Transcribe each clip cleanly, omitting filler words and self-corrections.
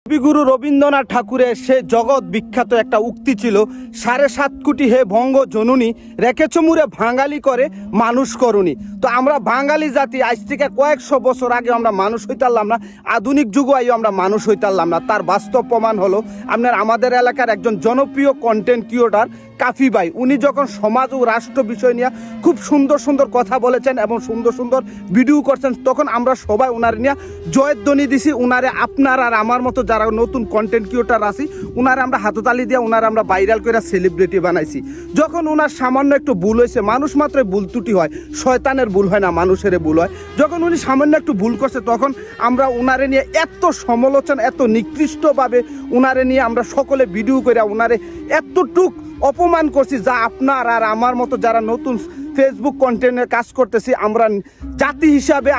কবিগুরু রবীন্দ্রনাথ ঠাকুরের সে জগৎ বিখ্যাত একটা উক্তি ছিল, ৭.৫ কোটি হে বঙ্গ জননী, রেখেছ মুরে বাঙালি করে মানুষ করুনি। তো আমরা বাঙালি জাতি আজ থেকে কয়েকশো বছর আগে আমরা মানুষ হইতারলাম না, আধুনিক যুগে আইও আমরা মানুষ হইতারলাম না। তার বাস্তব প্রমাণ হলো আমাদের এলাকার একজন জনপ্রিয় কন্টেন্ট ক্রিয়েটর কাফি ভাই। উনি যখন সমাজ ও রাষ্ট্র বিষয় নিয়ে খুব সুন্দর সুন্দর কথা বলেছেন এবং সুন্দর সুন্দর ভিডিও করছেন, তখন আমরা সবাই ওনার নিয়ে জয়ধ্বনি দিছি। ওনারে আপনার আর আমার মতো যারা নতুন কন্টেন্ট ক্রিয়েটর আছি, ওনারা আমরা হাততালি দিয়ে ওনারা আমরা ভাইরাল করে সেলিব্রিটি বানাইছি। যখন ওনার সামান্য একটু ভুল হয়েছে, মানুষ মাত্রই ভুল ত্রুটি হয়, শয়তানের ভুল হয় না, মানুষের ভুল হয়। যখন উনি সামান্য একটু ভুল করছে, তখন আমরা ওনারে নিয়ে এত সমালোচনা, এত নিকৃষ্টভাবে ওনারে নিয়ে আমরা সকলে ভিডিও করে ওনারে এতটুক অপমান করছি, যা আপনার আর আমার মতো যারা নতুন ফেসবুক কন্টেন্টের কাজ করতেছি, আমরা জাতি হিসাবে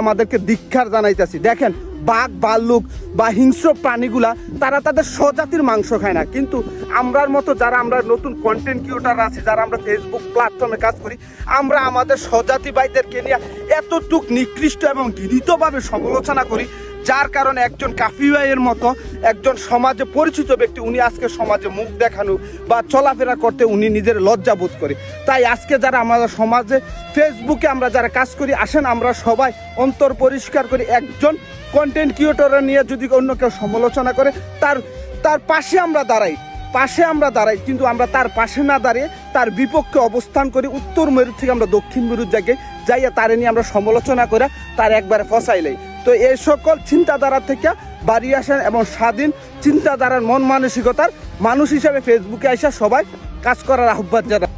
আমাদেরকে ধিক্কার জানাইতেছি। দেখেন, বাঘ ভাল্লুক বা হিংস্র প্রাণীগুলা তারা তাদের স্বজাতির মাংস খায় না, কিন্তু আমরার মতো যারা আমরা নতুন কন্টেন্ট ক্রিয়েটর আছি, যারা আমরা ফেসবুক প্ল্যাটফর্মে কাজ করি, আমরা আমাদের স্বজাতি ভাইদেরকে নিয়ে এতটুক নিকৃষ্ট এবং ঘৃণিতভাবে সমালোচনা করি, যার কারণে একজন কাফি ভাইয়ের মতো একজন সমাজে পরিচিত ব্যক্তি, উনি আজকে সমাজে মুখ দেখানো বা চলাফেরা করতে উনি নিজের লজ্জা বোধ করে। তাই আজকে যারা আমাদের সমাজে ফেসবুকে আমরা যারা কাজ করি, আসেন আমরা সবাই অন্তর পরিষ্কার করি। একজন কন্টেন্ট ক্রিয়েটর নিয়ে যদি অন্য কেউ সমালোচনা করে, তার পাশে আমরা দাঁড়াই, কিন্তু আমরা তার পাশে না দাঁড়িয়ে তার বিপক্ষে অবস্থান করি। উত্তর মেরু থেকে আমরা দক্ষিণ মেরুর জায়গায় যাইয়া তারে নিয়ে আমরা সমালোচনা করে তার একবারে ফসাইলাই। তো এই সকল চিন্তাধারা থেকে বাড়িয়ে আসেন এবং স্বাধীন চিন্তাধারার মন মানসিকতার মানুষ হিসাবে ফেসবুকে আসা সবাই কাজ করার আহ্বান জানাই।